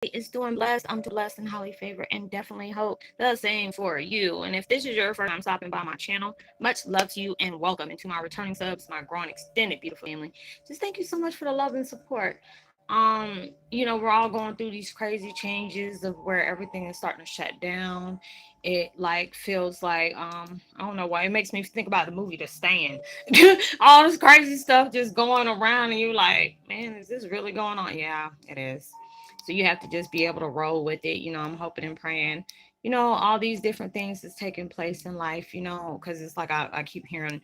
is doing blessed. I'm doing blessed and highly favored, and definitely hope the same for you. And if this is your first time stopping by my channel, much love to you and welcome. And to my returning subs, my growing extended beautiful family, just thank you so much for the love and support. We're all going through these crazy changes of where everything is starting to shut down. It like feels like I don't know why it makes me think about the movie The Stand. All this crazy stuff just going around and you like, man, is this really going on? Yeah, it is. So you have to just be able to roll with it. I'm hoping and praying, all these different things that's taking place in life, because it's like I keep hearing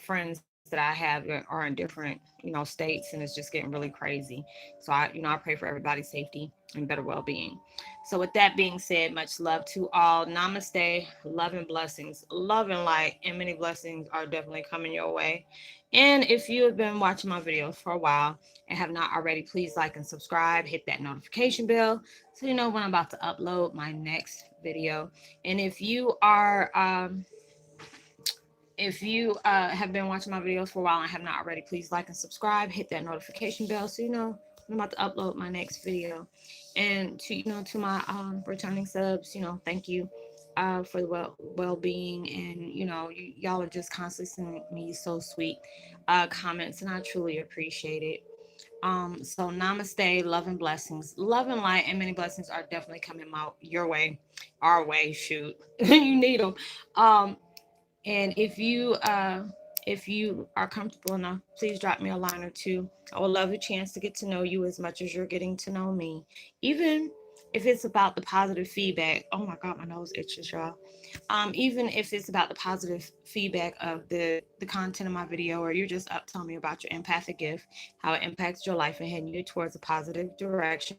friends that I have are in different, states, and it's just getting really crazy. So I pray for everybody's safety and better well-being. So with that being said, much love to all. Namaste, love and blessings, love and light, and many blessings are definitely coming your way. And if you have been watching my videos for a while and have not already, please like and subscribe, hit that notification bell so you know when I'm about to upload my next video. And if you have been watching my videos for a while and have not already, please like and subscribe, hit that notification bell so you know when I'm about to upload my next video. And to my returning subs, thank you for the well-being, and y'all are just constantly sending me so sweet comments, and I truly appreciate it. So namaste, love and blessings, love and light, and many blessings are definitely coming your way, our way. Shoot, you need them. And if you are comfortable enough, please drop me a line or two. I would love a chance to get to know you as much as you're getting to know me, even if it's about the positive feedback. Oh my God, my nose itches, y'all. Even if it's about the positive feedback of the content of my video, or you're just up telling me about your empathic gift, how it impacts your life and heading you towards a positive direction.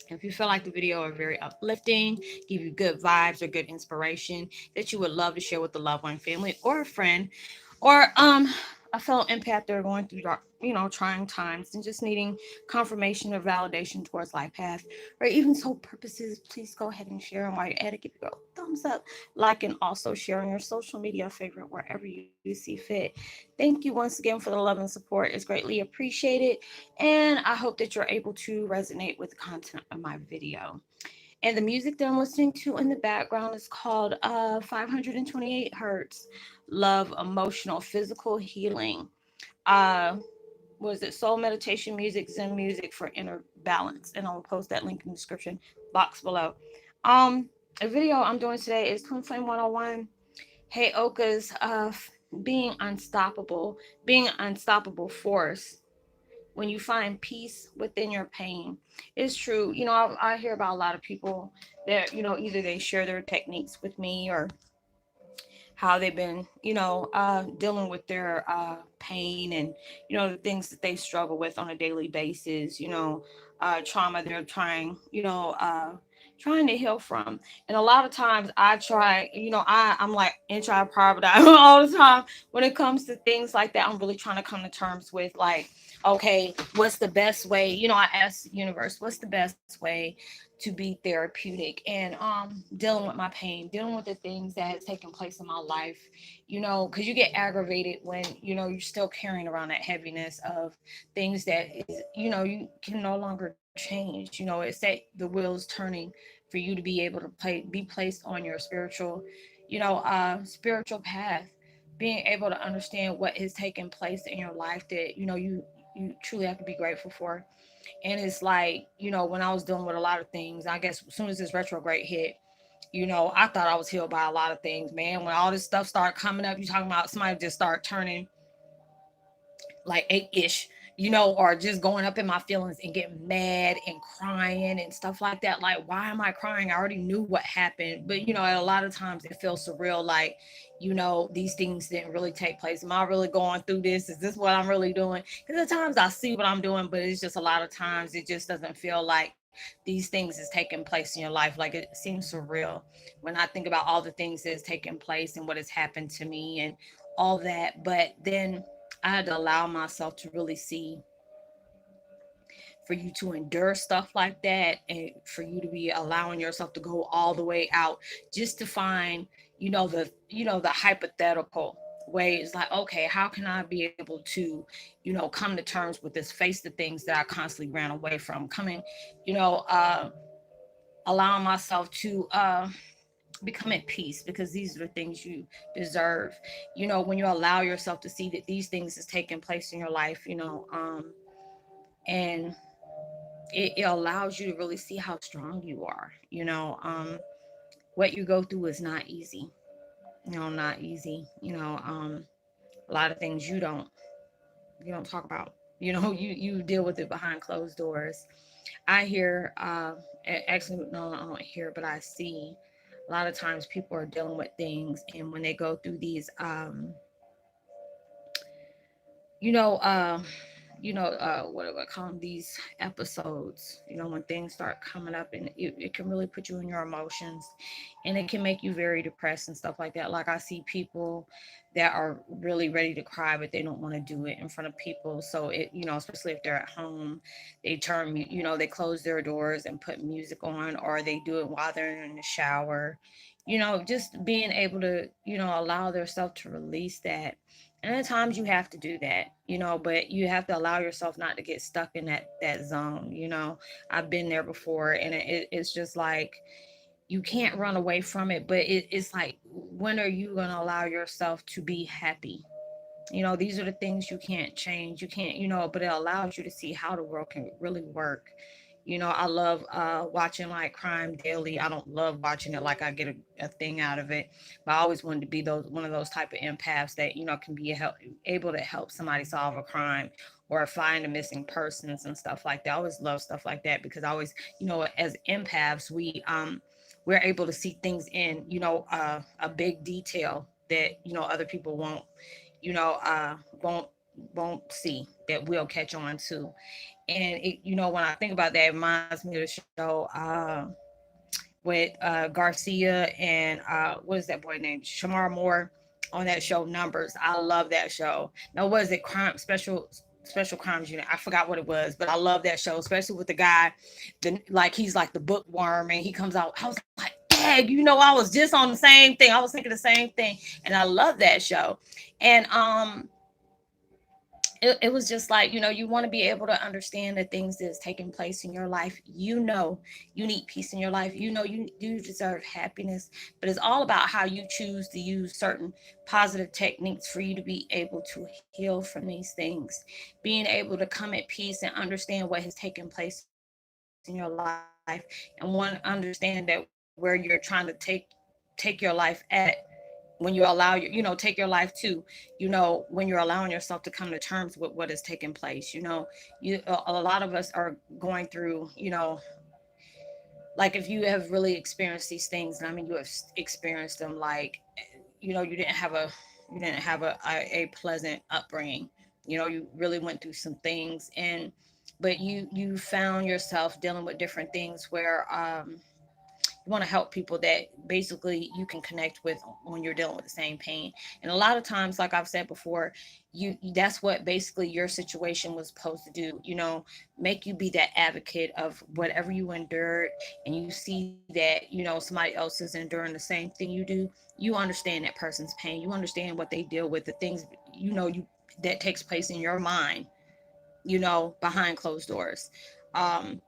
If you feel like the video are very uplifting, give you good vibes or good inspiration that you would love to share with a loved one, family, or a friend, or a fellow empath that are going through trying times and just needing confirmation or validation towards life path, or even sole purposes, please go ahead and share them while you're at it. Give it a thumbs up, like, and also share on your social media favorite wherever you see fit. Thank you once again for the love and support. It's greatly appreciated. And I hope that you're able to resonate with the content of my video. And the music that I'm listening to in the background is called 528 Hertz Love, Emotional, Physical Healing. Uh, was it Soul Meditation Music, Zen Music for Inner Balance? And I'll post that link in the description box below. Um, a video I'm doing today is Twin Flame 101. Heyokas of being unstoppable force when you find peace within your pain. It's true. I hear about a lot of people that, either they share their techniques with me, or how they've been, dealing with their pain, and, the things that they struggle with on a daily basis, trauma they're trying to heal from. And a lot of times I try, I'm like anti-privatized all the time when it comes to things like that. I'm really trying to come to terms with, like, okay, what's the best way? I ask the universe, what's the best way to be therapeutic, and dealing with my pain, dealing with the things that has taken place in my life, because you get aggravated when you're still carrying around that heaviness of things that is, you can no longer change. It's that the wheels turning for you to be able to be placed on your spiritual path, being able to understand what has taken place in your life that you truly have to be grateful for. And it's like, when I was dealing with a lot of things, I guess as soon as this retrograde hit, I thought I was healed by a lot of things, man. When all this stuff started coming up, you talking about somebody just start turning like 8-ish, or just going up in my feelings and getting mad and crying and stuff like that. Like, why am I crying? I already knew what happened. But, a lot of times it feels surreal. Like, these things didn't really take place. Am I really going through this? Is this what I'm really doing? Because at times I see what I'm doing, but it's just a lot of times it just doesn't feel like these things is taking place in your life. Like, it seems surreal when I think about all the things that's taken place and what has happened to me and all that. But then I had to allow myself to really see, for you to endure stuff like that, and for you to be allowing yourself to go all the way out just to find, the hypothetical ways, like, okay, how can I be able to, come to terms with this, face the things that I constantly ran away from, you know uh allowing myself to become at peace, because these are the things you deserve. When you allow yourself to see that these things is taking place in your life, and it allows you to really see how strong you are. What you go through is not easy. Not easy. A lot of things you don't talk about. You deal with it behind closed doors. I hear, actually, no, I don't hear, but I see a lot of times people are dealing with things, and when they go through these, you know, uh, what do I call them? These episodes, when things start coming up, and it can really put you in your emotions, and it can make you very depressed and stuff like that. Like, I see people that are really ready to cry, but they don't want to do it in front of people. So especially if they're at home, they close their doors and put music on, or they do it while they're in the shower. Just being able to, allow themselves to release that. And at times you have to do that, but you have to allow yourself not to get stuck in that zone. I've been there before, and it's just like you can't run away from it, but it's like, when are you going to allow yourself to be happy? These are the things you can't change. You can't, but it allows you to see how the world can really work. I love watching like Crime Daily. I don't love watching it like I get a thing out of it, but I always wanted to be one of those type of empaths that can be able to help somebody solve a crime or find a missing persons and stuff like that. I always love stuff like that, because I always, as empaths, we're able to see things in a big detail that other people you know uh won't see, that we'll catch on to. And when I think about that, it reminds me of the show with Garcia and what is that boy named Shamar Moore on that show Numbers. I love that show. Now, what is it? Special Crimes Unit. I forgot what it was, but I love that show, especially with the guy, like he's like the bookworm, and he comes out. I was like, dang, I was just on the same thing. I was thinking the same thing, and I love that show. And it was just like, you want to be able to understand the things that's taking place in your life. You need peace in your life. You do deserve happiness, but it's all about how you choose to use certain positive techniques for you to be able to heal from these things, being able to come at peace and understand what has taken place in your life, and one understand that where you're trying to take your life at, when you allow take your life to, when you're allowing yourself to come to terms with what is taking place. A lot of us are going through, like, if you have really experienced these things, and I mean, you have experienced them, like, you didn't have a pleasant upbringing. You really went through some things, but you found yourself dealing with different things where you want to help people that basically you can connect with when you're dealing with the same pain. And a lot of times, like I've said before, that's what basically your situation was supposed to do, make you be that advocate of whatever you endured, and you see that somebody else is enduring the same thing you do. You understand that person's pain, you understand what they deal with, the things you that takes place in your mind, behind closed doors. um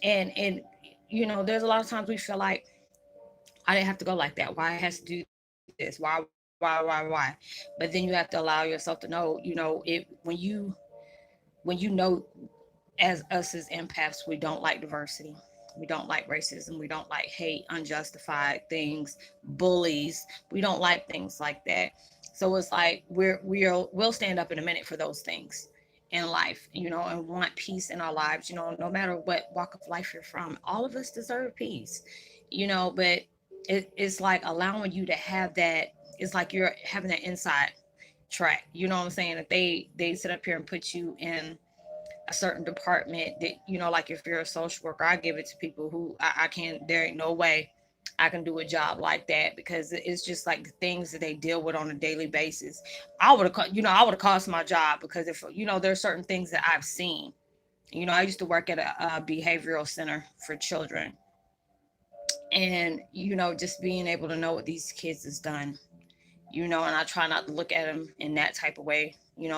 and there's a lot of times we feel like, I didn't have to go like that. Why it has to do this? Why? But then you have to allow yourself to know, when you know, as us as empaths, we don't like diversity. We don't like racism. We don't like hate, unjustified things, bullies. We don't like things like that. So it's like we'll stand up in a minute for those things in life, and want peace in our lives. No matter what walk of life you're from, all of us deserve peace. But it's like allowing you to have that. It's like you're having that inside track. You know what I'm saying? If they sit up here and put you in a certain department, that like, if you're a social worker, I give it to people who I can't. There ain't no way I can do a job like that, because it's just like the things that they deal with on a daily basis. I would have cost my job, because if there's certain things that I've seen. I used to work at a behavioral center for children, and just being able to know what these kids has done, And I try not to look at them in that type of way,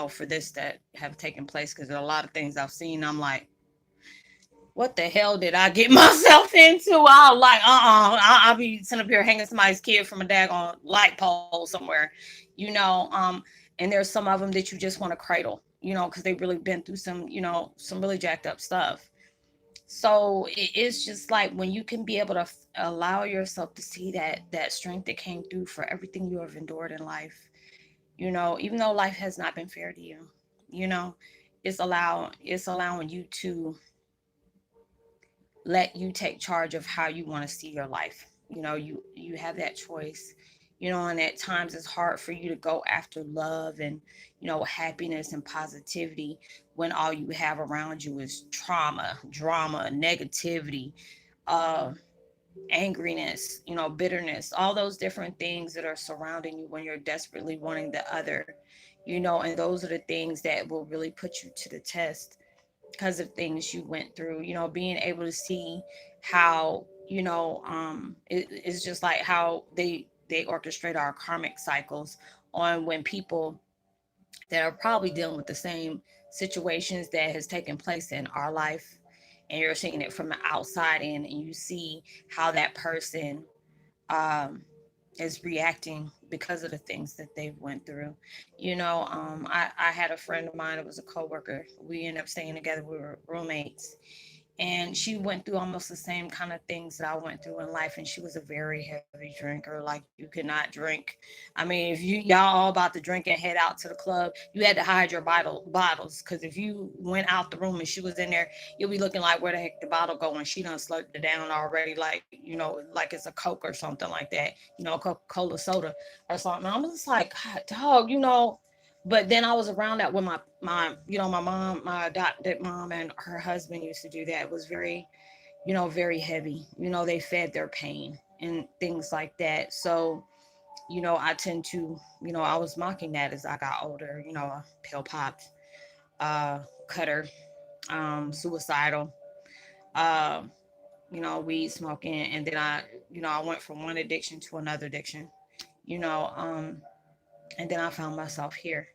for this that have taken place, because there are a lot of things I've seen. I'm like, what the hell did I get myself into? I'll like, I'll be sitting up here hanging somebody's kid from a daggone light pole somewhere, you know. And there's some of them that you just want to cradle, because they've really been through some really jacked up stuff. So it's just like when you can be able to allow yourself to see that strength that came through for everything you have endured in life, even though life has not been fair to you, you know, it's allowing you to let you take charge of how you want to see your life. You have that choice. And at times it's hard for you to go after love and happiness and positivity when all you have around you is trauma, drama, negativity, uh angriness, bitterness, all those different things that are surrounding you when you're desperately wanting the other. And those are the things that will really put you to the test because of things you went through. Being able to see how, it's just like how they orchestrate our karmic cycles on when people that are probably dealing with the same situations that has taken place in our life, and you're seeing it from the outside in, and you see how that person um is reacting because of the things that they've went through. I had a friend of mine. It was a coworker. We ended up staying together. We were roommates, and she went through almost the same kind of things that I went through in life. And she was a very heavy drinker. Like, you could not drink. I mean, if y'all all about to drink and head out to the club, you had to hide your bottles, because if you went out the room and she was in there, you'll be looking like, where the heck the bottle going? She done slurped it down already, like, like it's a Coke or something like that, Coca-Cola soda or something. I'm just like, God, dog, But then I was around that when my mom, my adopted mom, and her husband used to do that. It was very, very heavy. They fed their pain and things like that. So, I tend to, I was mocking that as I got older, pill popped, cutter, suicidal, uh, weed smoking. And then I went from one addiction to another addiction, you know, um, and then I found myself here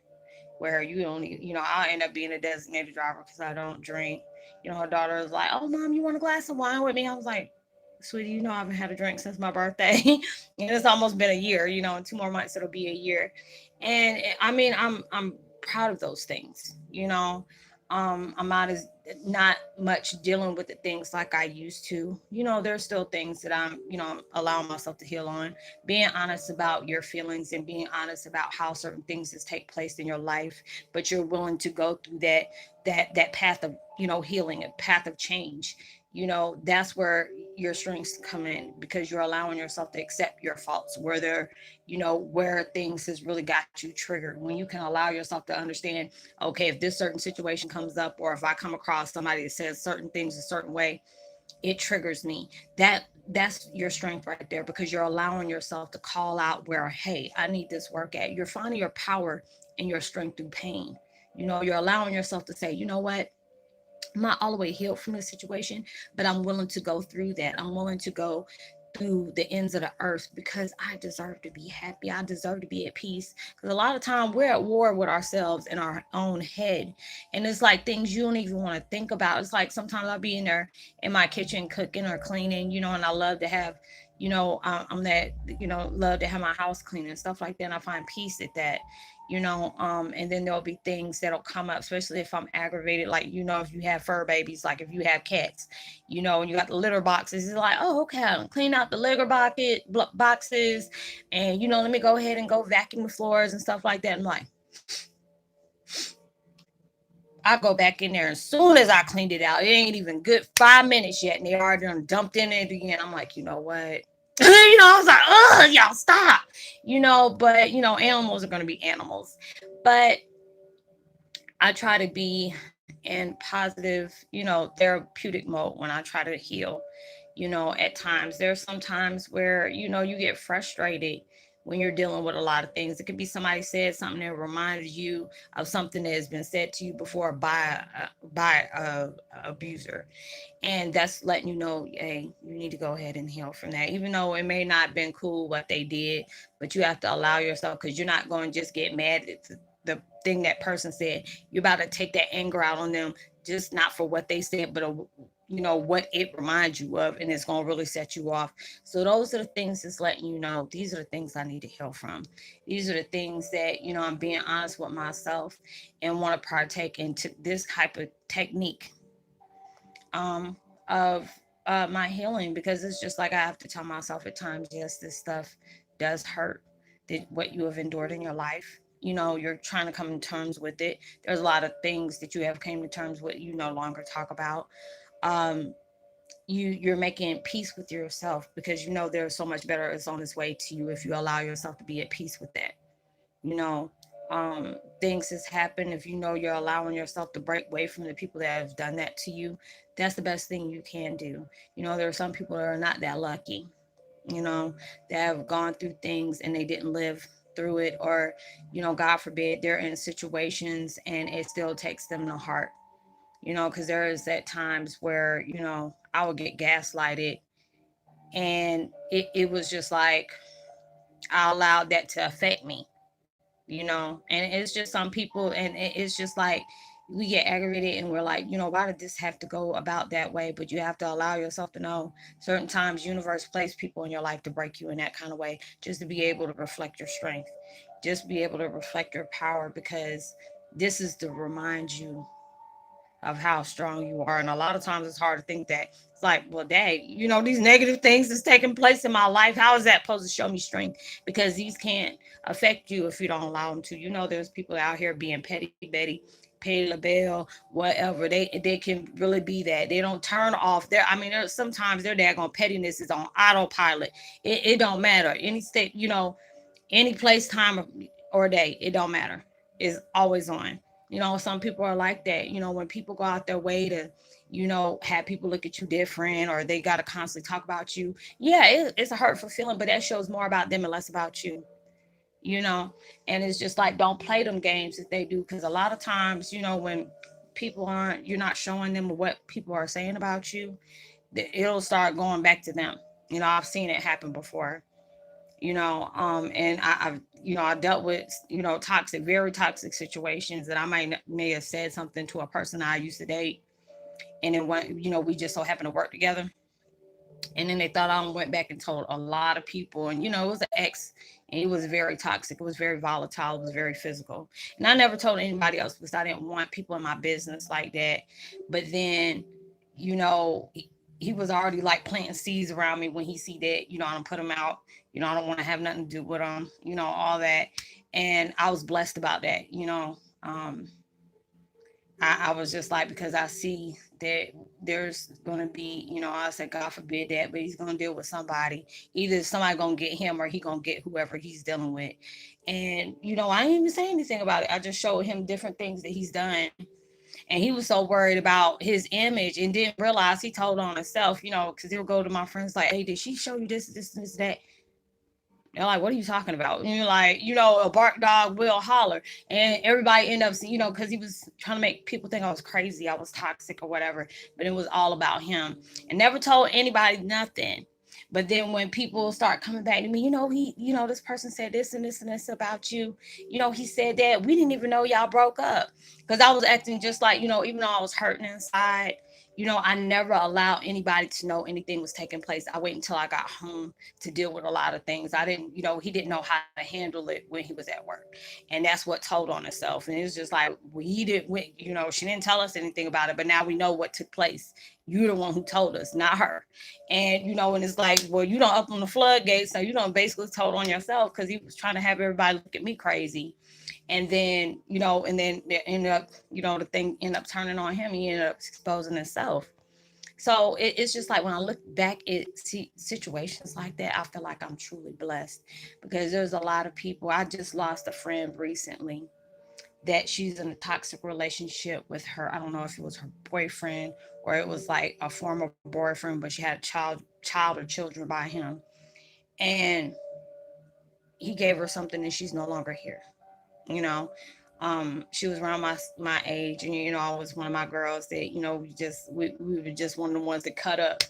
where you only, I'll end up being a designated driver because I don't drink. Her daughter was like, "Oh, mom, you want a glass of wine with me?" I was like, "Sweetie, I haven't had a drink since my birthday." And it's almost been a year, in 2 more months it'll be a year. And I mean, I'm proud of those things, I'm not as not much dealing with the things like I used to. There's still things that I'm, allowing myself to heal on. Being honest about your feelings and being honest about how certain things just take place in your life, but you're willing to go through that path of, healing, a path of change. That's where your strengths come in, because you're allowing yourself to accept your faults, where things has really got you triggered. When you can allow yourself to understand, okay, if this certain situation comes up, or if I come across somebody that says certain things a certain way, it triggers me. That's your strength right there, because you're allowing yourself to call out where, hey, I need this work at. You're finding your power and your strength through pain. You're allowing yourself to say, you know what, I'm not all the way healed from this situation, but I'm willing to go through that. I'm willing to go through the ends of the earth, because I deserve to be happy. I deserve to be at peace. Because a lot of time we're at war with ourselves in our own head. And it's like things you don't even want to think about. It's like sometimes I'll be in there in my kitchen cooking or cleaning, and I love to have, I'm that, love to have my house clean and stuff like that. And I find peace at that, and then there'll be things that'll come up, especially if I'm aggravated, like, if you have fur babies, like if you have cats, and you got the litter boxes. It's like, oh, okay, I'll clean out the litter boxes, and let me go ahead and go vacuum the floors and stuff like that. I'm like, I go back in there, as soon as I cleaned it out, it ain't even good 5 minutes yet, and they already done dumped in it again. I'm like, you know what? I was like, oh, y'all stop. But animals are gonna be animals. But I try to be in positive, therapeutic mode when I try to heal. At times, there's some times where, you get frustrated when you're dealing with a lot of things. It could be somebody said something that reminded you of something that has been said to you before by a abuser, and that's letting you know, hey, you need to go ahead and heal from that. Even though it may not have been cool what they did, but you have to allow yourself, because you're not going to just get mad at the thing that person said. You're about to take that anger out on them, just not for what they said, but what it reminds you of, and it's going to really set you off. So those are the things that's letting you know, these are the things I need to heal from. These are the things that, I'm being honest with myself and want to partake into this type of technique um, of my healing, because it's just like I have to tell myself at times, yes, this stuff does hurt. What you have endured in your life, you're trying to come to terms with it. There's a lot of things that you have came to terms with you no longer talk about. Um, you're making peace with yourself, because there's so much better is on its way to you if you allow yourself to be at peace with that. you know Things has happened. If you're allowing yourself to break away from the people that have done that to you, that's the best thing you can do. There are some people that are not that lucky, you know that have gone through things and they didn't live through it, or god forbid, they're in situations and it still takes them to heart. Because there is at times where I would get gaslighted, and it was just like I allowed that to affect me. And it's just some people, and it's just like we get aggravated and we're like, why did this have to go about that way? But you have to allow yourself to know certain times universe place people in your life to break you in that kind of way, just to be able to reflect your strength, just be able to reflect your power, because this is to remind you of how strong you are. And a lot of times it's hard to think that. It's like, well, dang, these negative things that's taking place in my life, how is that supposed to show me strength? Because these can't affect you if you don't allow them to. There's people out here being petty Betty, pay the bill, whatever. They can really be that. They don't turn off their, I mean, there's sometimes their daggone pettiness is on autopilot. It don't matter. Any state, any place, time, or day, it don't matter. It's always on. Some people are like that. When people go out their way to, have people look at you different, or they got to constantly talk about you. Yeah, it's a hurtful feeling, but that shows more about them and less about you. You know, and it's just like, don't play them games that they do, because a lot of times, when people aren't, you're not showing them what people are saying about you, it'll start going back to them. I've seen it happen before. And I've I dealt with toxic, very toxic situations that I may have said something to a person I used to date, and then when we just so happened to work together, and then they thought I went back and told a lot of people, and it was an ex, and it was very toxic, it was very volatile, it was very physical, and I never told anybody else because I didn't want people in my business like that. But then he was already like planting seeds around me when he see that I don't put him out, I don't want to have nothing to do with him, all that. And I was blessed about that. I was just like, because I see that there's gonna be, I said, God forbid that, but he's gonna deal with somebody. Either somebody gonna get him or he gonna get whoever he's dealing with. And I didn't even say anything about it. I just showed him different things that he's done. And he was so worried about his image and didn't realize he told on himself, because he'll go to my friends like, hey, did she show you this, that? They're like, what are you talking about? And you're like, a bark dog will holler. And everybody end up, because he was trying to make people think I was crazy, I was toxic or whatever. But it was all about him. And never told anybody nothing. But then when people start coming back to me, this person said this and this and this about you. He said that. We didn't even know y'all broke up. Because I was acting just like, even though I was hurting inside, I never allowed anybody to know anything was taking place. I waited until I got home to deal with a lot of things. I didn't, he didn't know how to handle it when he was at work. And that's what told on itself. And it was just like, well, he didn't, she didn't tell us anything about it, but now we know what took place. You're the one who told us, not her. And, and it's like, well, you don't open the floodgates. So, basically told on yourself, because he was trying to have everybody look at me crazy. And then, and then it ended up, the thing ended up turning on him. He ended up exposing himself. So it's just like when I look back at situations like that, I feel like I'm truly blessed, because there's a lot of people. I just lost a friend recently that she's in a toxic relationship with her. I don't know if it was her boyfriend or it was like a former boyfriend, but she had a child or children by him. And he gave her something and she's no longer here. You know, she was around my age, and I was one of my girls that we were just one of the ones that cut up,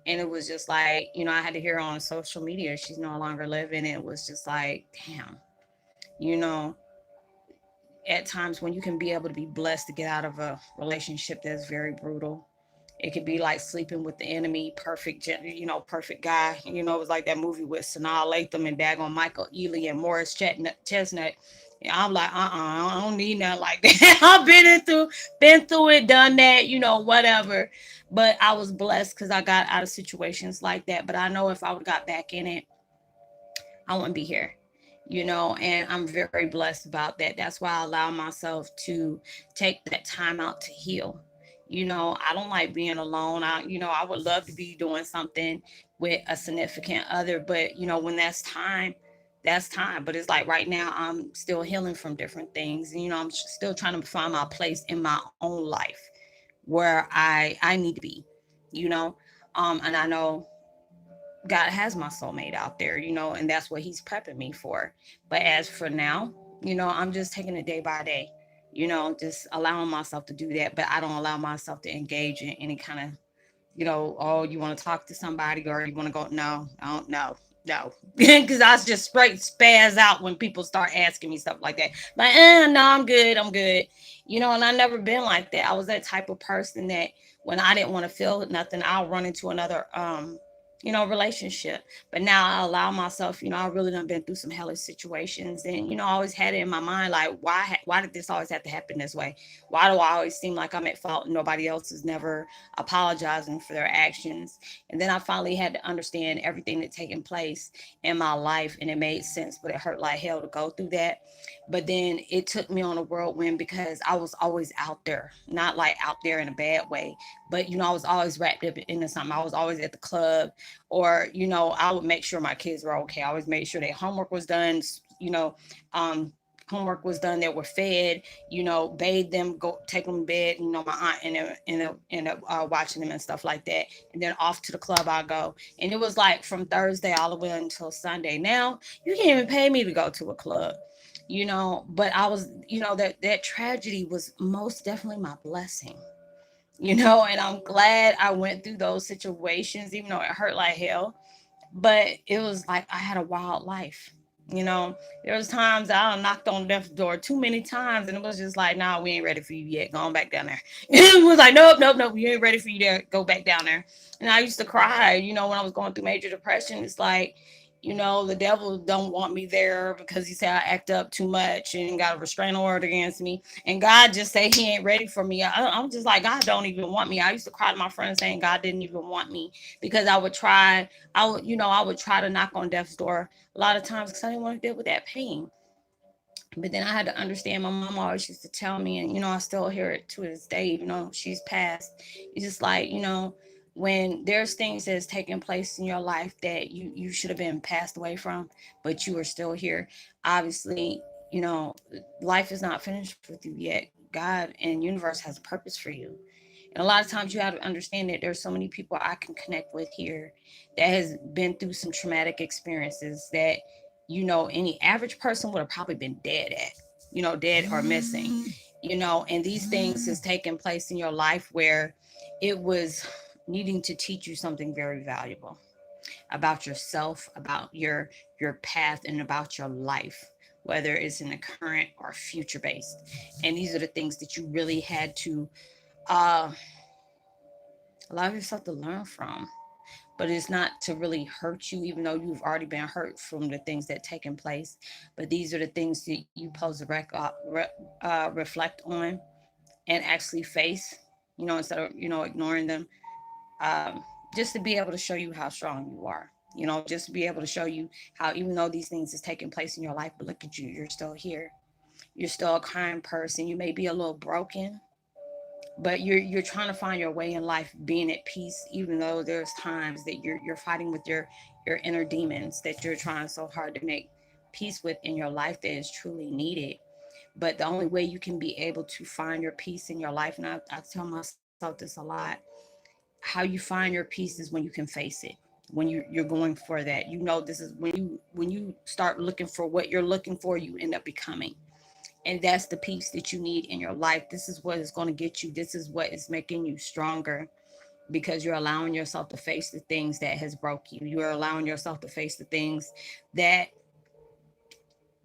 and it was just like I had to hear on social media she's no longer living. It was just like, damn, you know, at times when you can be able to be blessed to get out of a relationship that's very brutal. It could be like sleeping with the enemy, perfect, perfect guy. It was like that movie with Sanaa Lathan and daggone Michael Ealy and Morris Chestnut. I'm like, I don't need nothing like that. I've been through it, done that, whatever. But I was blessed because I got out of situations like that. But I know if I would have got back in it, I wouldn't be here, and I'm very blessed about that. That's why I allow myself to take that time out to heal. I don't like being alone. I would love to be doing something with a significant other, but when that's time. But it's like right now, I'm still healing from different things. I'm still trying to find my place in my own life where I need to be, you know, and I know God has my soulmate out there, and that's what he's prepping me for. But as for now, I'm just taking it day by day, just allowing myself to do that. But I don't allow myself to engage in any kind of, oh, you want to talk to somebody or you want to go, no, I don't know. No, because I just straight spaz out when people start asking me stuff like that. Like, no, I'm good. I'm good. And I never been like that. I was that type of person that when I didn't want to feel nothing, I'll run into another, relationship. But now I allow myself, I really done been through some hellish situations, and I always had it in my mind, like, why did this always have to happen this way? Why do I always seem like I'm at fault and nobody else is never apologizing for their actions? And then I finally had to understand everything that taken place in my life, and it made sense, but it hurt like hell to go through that. But then it took me on a whirlwind because I was always out there, not like out there in a bad way, but I was always wrapped up into something. I was always at the club, or I would make sure my kids were okay. I always made sure their homework was done, you know um homework was done, they were fed, bathe them, go take them to bed, my aunt and watching them and stuff like that. And then off to the club I go. And it was like from Thursday all the way until Sunday. Now you can't even pay me to go to a club, but I was, that tragedy was most definitely my blessing, and I'm glad I went through those situations, even though it hurt like hell. But it was like I had a wild life. There was times I knocked on death's door too many times, and it was just like, "Nah, we ain't ready for you yet. Going back down there." It was like, "Nope, nope, nope. We ain't ready for you to go back down there." And I used to cry. When I was going through major depression, it's like, the devil don't want me there because he said I act up too much and got a restraining order against me. And God just said he ain't ready for me. I'm just like, God don't even want me. I used to cry to my friends saying God didn't even want me because I would try to knock on death's door a lot of times because I didn't want to deal with that pain. But then I had to understand. My mom always used to tell me, and I still hear it to this day, even though she's passed. It's just like, when there's things that's taking place in your life that you should have been passed away from, but you are still here. Obviously, life is not finished with you yet. God and universe has a purpose for you. And a lot of times you have to understand that there's so many people I can connect with here that has been through some traumatic experiences that, any average person would have probably been dead at, dead or missing, and these things has taken place in your life where it was needing to teach you something very valuable about yourself, about your path, and about your life, whether it's in the current or future based. And these are the things that you really had to uh allow yourself to learn from. But it's not to really hurt you, even though you've already been hurt from the things that taken place. But these are the things that you pose to reflect on and actually face, instead of ignoring them. um, just to be able to show you how strong you are. Just to be able to show you how, even though these things is taking place in your life, but look at you, you're still here. You're still a kind person. You may be a little broken, but you're trying to find your way in life, being at peace, even though there's times that you're fighting with your inner demons that you're trying so hard to make peace with in your life that is truly needed. But the only way you can be able to find your peace in your life, and I tell myself this a lot, how you find your peace is when you can face it. when you're going for that. You know, this is when you start looking for what you're looking for, you end up becoming. And that's the peace that you need in your life. This is what is going to get you. This is what is making you stronger, because you're allowing yourself to face the things that has broke you. You are allowing yourself to face the things that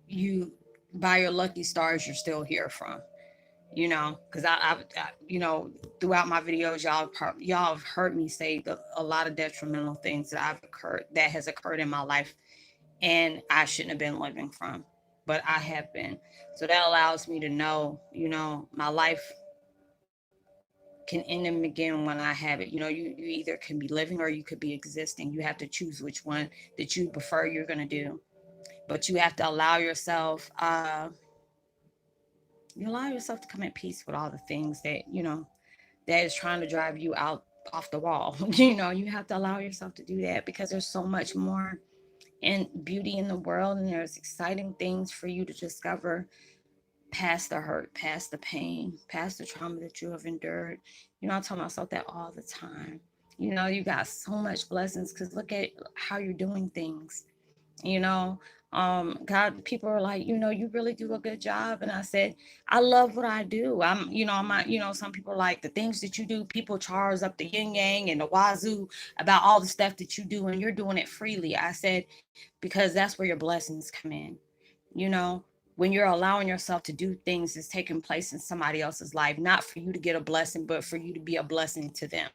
you, by your lucky stars, you're still here from. You know, because you know, throughout my videos, y'all have heard me say a lot of detrimental things that has occurred in my life, and I shouldn't have been living from, but I have been. So that allows me to know, you know, my life can end and begin when I have it. You know, you either can be living or you could be existing. You have to choose which one that you prefer you're going to do. But you have to allow yourself, you allow yourself to come at peace with all the things that, you know, that is trying to drive you out off the wall. You know, you have to allow yourself to do that, because there's so much more and beauty in the world, and there's exciting things for you to discover past the hurt, past the pain, past the trauma that you have endured. You know, I tell myself that all the time. You know, you got so much blessings, because look at how you're doing things. You know, God, people are like, you know, you really do a good job. And I said, I love what I do. I'm not, you know, some people are like the things that you do, people charge up the yin yang and the wazoo about all the stuff that you do, and you're doing it freely. I said, because that's where your blessings come in. You know, when you're allowing yourself to do things that's taking place in somebody else's life, not for you to get a blessing, but for you to be a blessing to them.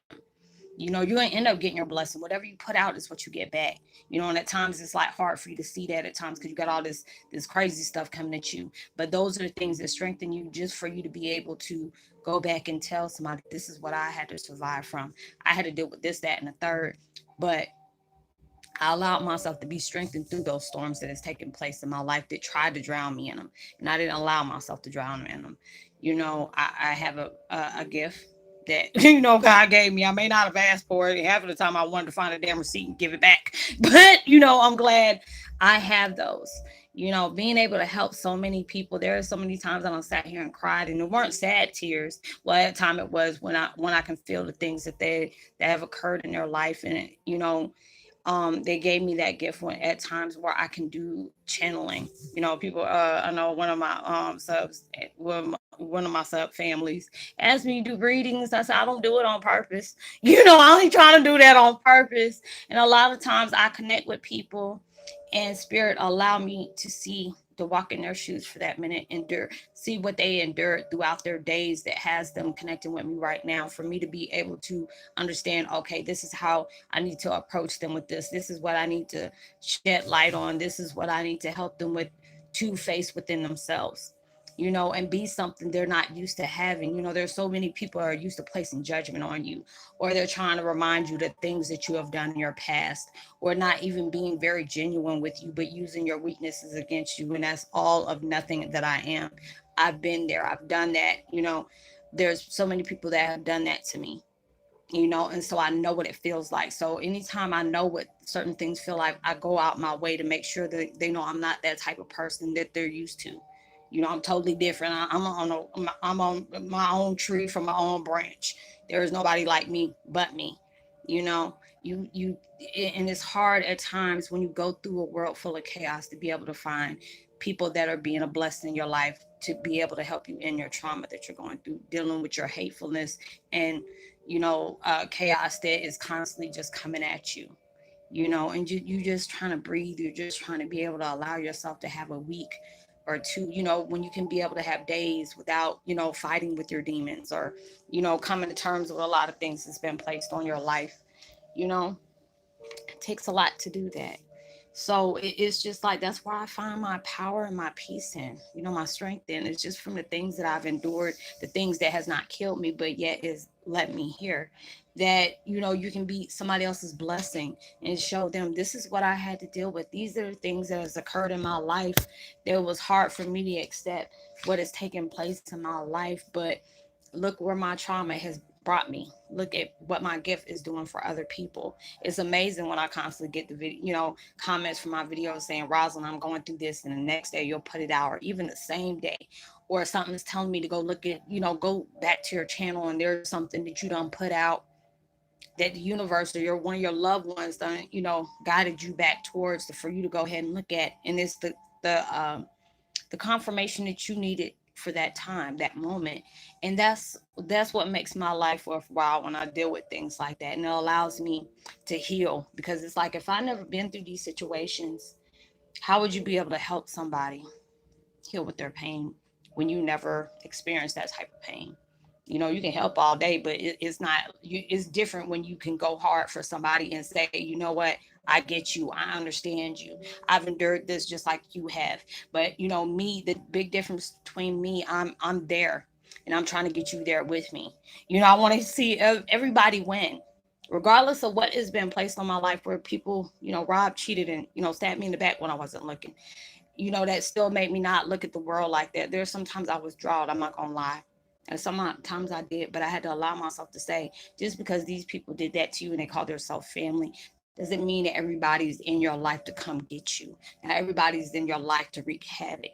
You know, you're gonna end up getting your blessing. Whatever you put out is what you get back. You know, and at times it's like hard for you to see that at times, because you got all this crazy stuff coming at you. But those are the things that strengthen you, just for you to be able to go back and tell somebody, this is what I had to survive from. I had to deal with this, that, and the third. But I allowed myself to be strengthened through those storms that has taken place in my life that tried to drown me in them, and I didn't allow myself to drown in them. You know, I have a gift that you know God gave me. I may not have asked for it. Half of the time, I wanted to find a damn receipt and give it back. But you know, I'm glad I have those. You know, being able to help so many people. There are so many times that I sat here and cried, and it weren't sad tears. Well, at the time it was when I can feel the things that have occurred in their life, and you know, they gave me that gift when at times where I can do channeling. You know, people I know one of my subs, one of my sub families asked me to do readings. I said I don't do it on purpose. You know, I ain't trying to do that on purpose. And a lot of times I connect with people, and spirit allow me to see, to walk in their shoes for that minute, endure, see what they endured throughout their days that has them connecting with me right now, for me to be able to understand, okay, this is how I need to approach them with this. This is what I need to shed light on. This is what I need to help them with, to face within themselves, you know, and be something they're not used to having. You know, there's so many people are used to placing judgment on you, or they're trying to remind you that things that you have done in your past, or not even being very genuine with you, but using your weaknesses against you. And that's all of nothing that I am. I've been there. I've done that. You know, there's so many people that have done that to me, you know, and so I know what it feels like. So anytime I know what certain things feel like, I go out my way to make sure that they know I'm not that type of person that they're used to. You know, I'm totally different. I'm on my own tree from my own branch. There is nobody like me but me. You know, you and it's hard at times when you go through a world full of chaos to be able to find people that are being a blessing in your life, to be able to help you in your trauma that you're going through, dealing with your hatefulness and, you know, chaos that is constantly just coming at you, you know, and you just trying to breathe. You're just trying to be able to allow yourself to have a week or two, you know, when you can be able to have days without, you know, fighting with your demons, or, you know, coming to terms with a lot of things that's been placed on your life. You know, it takes a lot to do that. So it's just like that's where I find my power and my peace in, you know, my strength in. It's just from the things that I've endured, the things that has not killed me, but yet is let me hear that, you know, you can be somebody else's blessing and show them, this is what I had to deal with. These are the things that has occurred in my life that was hard for me to accept what has taken place in my life. But look where my trauma has brought me. Look at what my gift is doing for other people. It's amazing when I constantly get the video, you know, comments from my videos saying, Roslynn, I'm going through this, and the next day you'll put it out, or even the same day, or something's telling me to go look at, you know, go back to your channel and there's something that you done put out that the universe or your one of your loved ones done, guided you back towards for you to go ahead and look at. And it's the confirmation that you needed for that time, that moment. And that's what makes my life worthwhile when I deal with things like that. And it allows me to heal, because it's like, if I never been through these situations, how would you be able to help somebody heal with their pain when you never experienced that type of pain? You can help all day, but it's not. It's different when you can go hard for somebody and say, you know what, I get you, I understand you, I've endured this just like you have. But me, the big difference between me, I'm there, and I'm trying to get you there with me. I want to see everybody win, regardless of what has been placed on my life, where people, robbed, cheated, and stabbed me in the back when I wasn't looking. That still made me not look at the world like that. There's sometimes I was drawled, I'm not gonna lie. And sometimes I did, but I had to allow myself to say, just because these people did that to you and they call themselves family, doesn't mean that everybody's in your life to come get you. Not everybody's in your life to wreak havoc.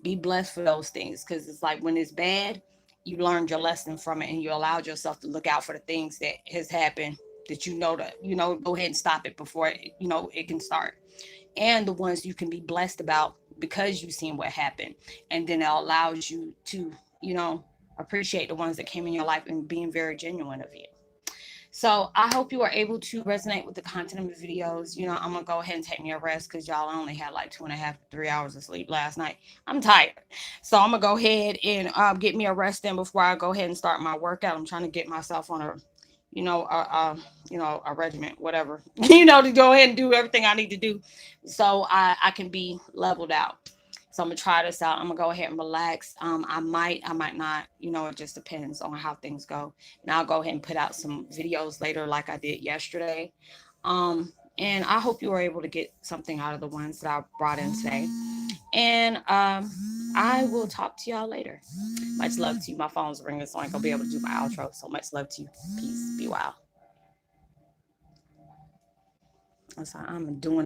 Be blessed for those things, because it's like, when it's bad, you learned your lesson from it, and you allowed yourself to look out for the things that has happened, that go ahead and stop it before it can start. And the ones you can be blessed about because you've seen what happened. And then it allows you to, you know, appreciate the ones that came in your life and being very genuine of you. So I hope you are able to resonate with the content of the videos. I'm gonna go ahead and take me a rest, because y'all, I only had like 2.5 to 3 hours of sleep last night. I'm tired. So I'm gonna go ahead and get me a rest in before I go ahead and start my workout. I'm trying to get myself on a regiment, whatever, to go ahead and do everything I need to do, so I can be leveled out. So I'm gonna try this out. I'm gonna go ahead and relax. I might not. It just depends on how things go. And I'll go ahead and put out some videos later, like I did yesterday. And I hope you were able to get something out of the ones that I brought in today. And I will talk to y'all later. Much love to you. My phone's ringing, so I ain't gonna be able to do my outro. So much love to you. Peace. Be well. I'm doing